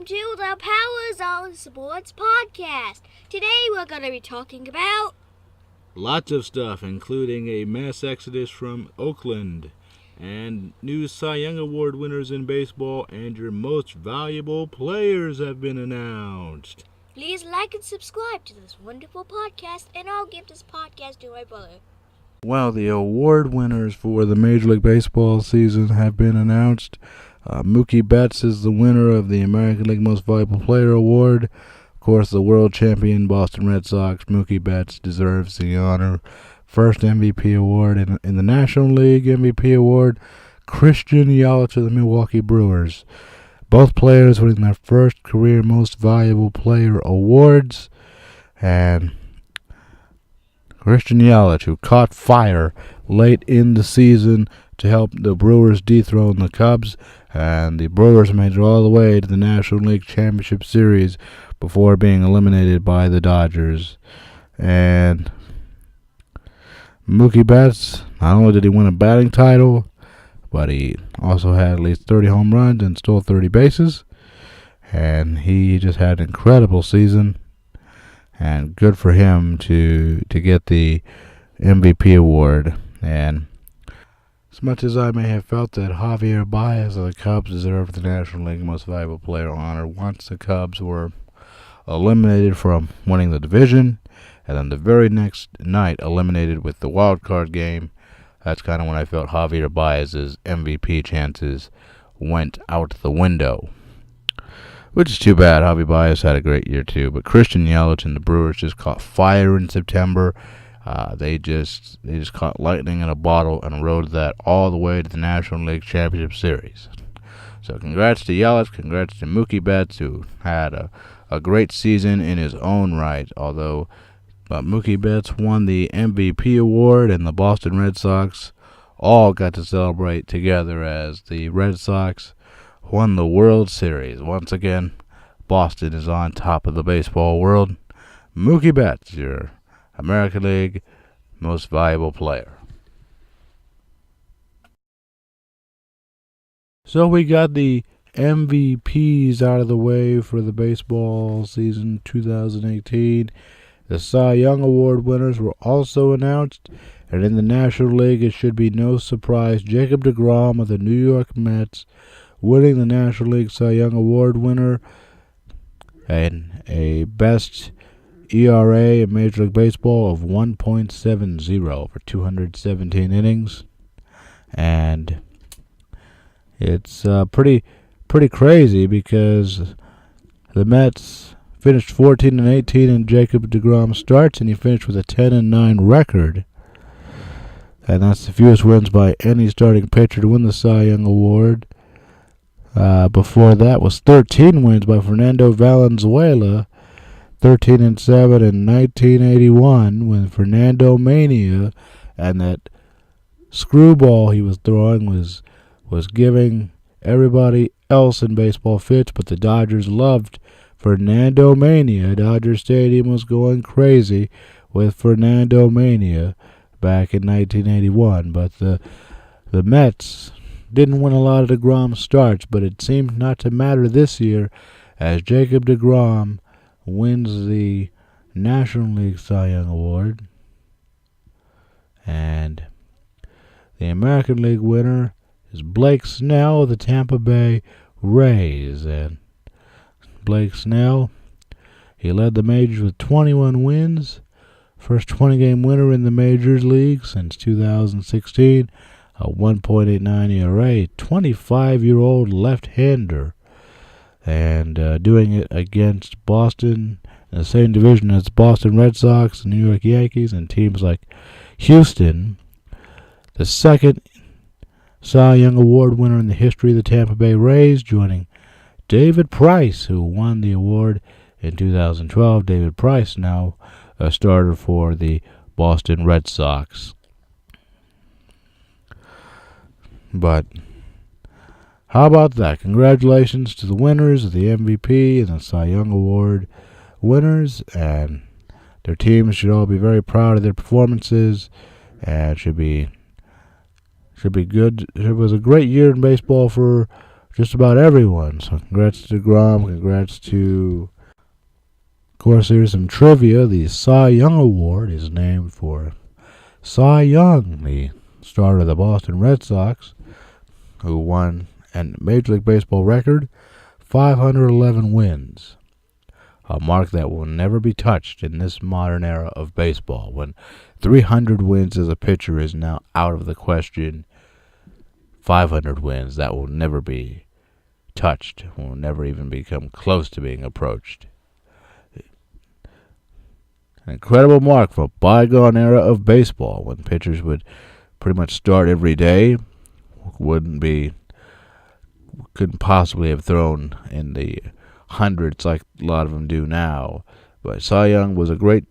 to the Power Zone Sports Podcast. Today we're going to be talking about lots of stuff, including a mass exodus from Oakland, and new Cy Young Award winners in baseball, and your most valuable players have been announced. Please like and subscribe to this wonderful podcast, and I'll give this podcast to my brother. Well, the award winners for the Major League Baseball season have been announced. Mookie Betts is the winner of the American League Most Valuable Player Award. Of course, the world champion Boston Red Sox, Mookie Betts, deserves the honor. First MVP award in the National League MVP award, Christian Yelich of the Milwaukee Brewers. Both players winning their first career Most Valuable Player awards. And Christian Yelich, who caught fire late in the season to help the Brewers dethrone the Cubs, and the Brewers made it all the way to the National League Championship Series before being eliminated by the Dodgers. And Mookie Betts, not only did he win a batting title, but he also had at least 30 home runs and stole 30 bases. And he just had an incredible season. And good for him to get the MVP award. And as much as I may have felt that Javier Baez of the Cubs deserved the National League Most Valuable Player honor once the Cubs were eliminated from winning the division, and then the very next night eliminated with the wild card game, that's kind of when I felt Javier Baez's MVP chances went out the window. Which is too bad. Javi Baez had a great year too, but Christian Yelich and the Brewers just caught fire in September. They just caught lightning in a bottle and rode that all the way to the National League Championship Series. So congrats to Yelich, congrats to Mookie Betts, who had a great season in his own right. Although Mookie Betts won the MVP award, and the Boston Red Sox all got to celebrate together as the Red Sox won the World Series. Once again, Boston is on top of the baseball world. Mookie Betts, your American League Most Valuable Player. So we got the MVPs out of the way for the baseball season 2018. The Cy Young Award winners were also announced, and in the National League it should be no surprise Jacob deGrom of the New York Mets winning the National League Cy Young Award winner, and a best ERA in Major League Baseball of 1.70 for 217 innings. And it's pretty crazy because the Mets finished 14-18 in Jacob deGrom starts, and he finished with a 10-9 record. And that's the fewest wins by any starting pitcher to win the Cy Young Award. Before that was 13 wins by Fernando Valenzuela, 13-7 in 1981 when Fernando Mania and that screwball he was throwing was giving everybody else in baseball fits, but the Dodgers loved Fernando Mania. Dodger Stadium was going crazy with Fernando Mania back in 1981, but the Mets didn't win a lot of deGrom starts, but it seemed not to matter this year as Jacob deGrom wins the National League Cy Young Award. And the American League winner is Blake Snell of the Tampa Bay Rays. And Blake Snell, he led the majors with 21 wins. First 20-game winner in the Majors League since 2016. A 1.89 ERA, 25-year-old left-hander, and doing it against Boston in the same division as Boston Red Sox, the New York Yankees, and teams like Houston. The second Cy Young Award winner in the history of the Tampa Bay Rays, joining David Price, who won the award in 2012. David Price now a starter for the Boston Red Sox. But how about that? Congratulations to the winners of the MVP and the Cy Young Award winners, and their teams should all be very proud of their performances, and should be good. It was a great year in baseball for just about everyone. So congrats to DeGrom, congrats to... Of course, there's some trivia. The Cy Young Award is named for Cy Young, the starter of the Boston Red Sox, who won a Major League Baseball record, 511 wins. A mark that will never be touched in this modern era of baseball, when 300 wins as a pitcher is now out of the question. 500 wins, that will never be touched, will never even become close to being approached. An incredible mark for a bygone era of baseball, when pitchers would pretty much start every day. Couldn't possibly have thrown in the hundreds like a lot of them do now. But Cy Young was a great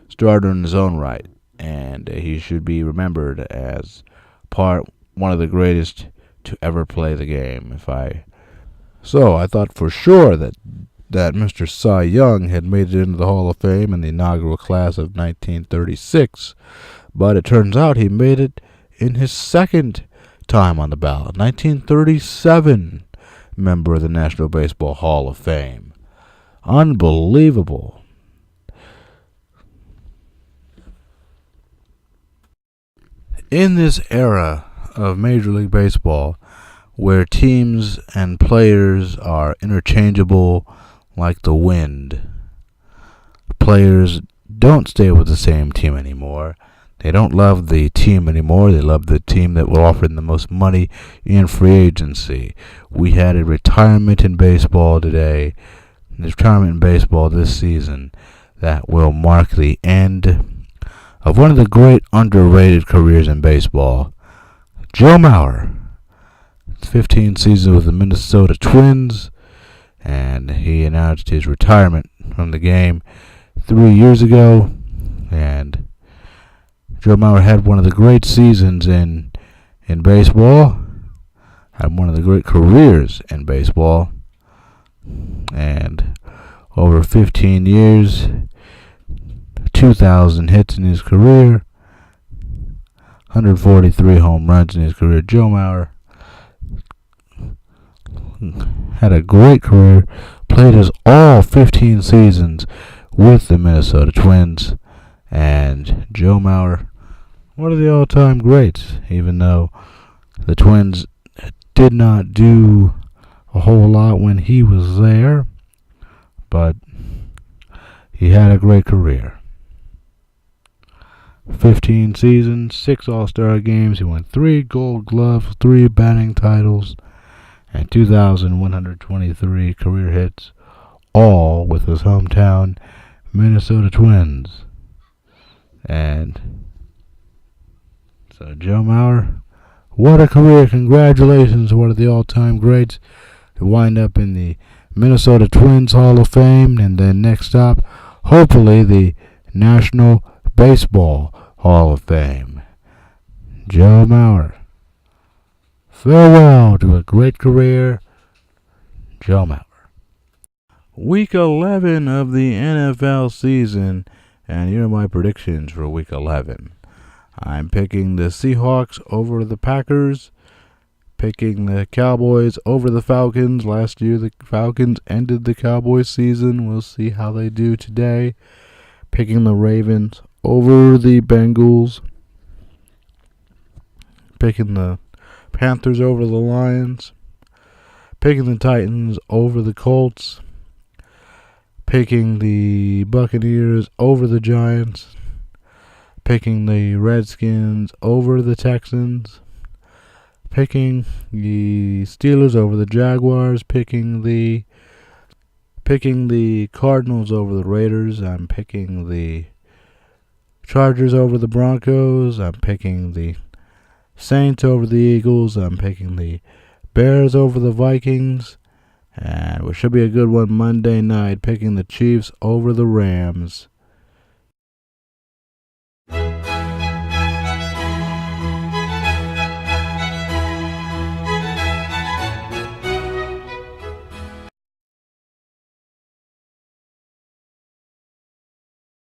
starter in his own right, and he should be remembered as one of the greatest to ever play the game. So I thought for sure that Mr. Cy Young had made it into the Hall of Fame in the inaugural class of 1936, but it turns out he made it in his second time on the ballot, 1937 member of the National Baseball Hall of Fame. Unbelievable. In this era of Major League Baseball, where teams and players are interchangeable like the wind, players don't stay with the same team anymore. They don't love the team anymore. They love the team that will offer them the most money in free agency. We had a retirement in baseball today, this season, that will mark the end of one of the great underrated careers in baseball. Joe Mauer, 15 seasons with the Minnesota Twins, and he announced his retirement from the game 3 years ago. And Joe Mauer had one of the great seasons in baseball, had one of the great careers in baseball, and over 15 years, 2,000 hits in his career, 143 home runs in his career. Joe Mauer had a great career, played his all 15 seasons with the Minnesota Twins, and Joe Mauer, one of the all-time greats, even though the Twins did not do a whole lot when he was there, but he had a great career. 15 seasons, 6 All-Star games, he won 3 Gold Gloves, 3 batting titles, and 2,123 career hits, all with his hometown Minnesota Twins. And so Joe Mauer, what a career. Congratulations to one of the all-time greats to wind up in the Minnesota Twins Hall of Fame, and then next stop, hopefully, the National Baseball Hall of Fame. Joe Mauer, farewell to a great career, Joe Mauer. Week 11 of the NFL season, and here are my predictions for Week 11. I'm picking the Seahawks over the Packers, picking the Cowboys over the Falcons. Last year the Falcons ended the Cowboys season. We'll see how they do today. Picking the Ravens over the Bengals, picking the Panthers over the Lions, picking the Titans over the Colts, picking the Buccaneers over the Giants, picking the Redskins over the Texans, picking the Steelers over the Jaguars, picking the Cardinals over the Raiders. I'm picking the Chargers over the Broncos. I'm picking the Saints over the Eagles. I'm picking the Bears over the Vikings. And it should be a good one Monday night, picking the Chiefs over the Rams.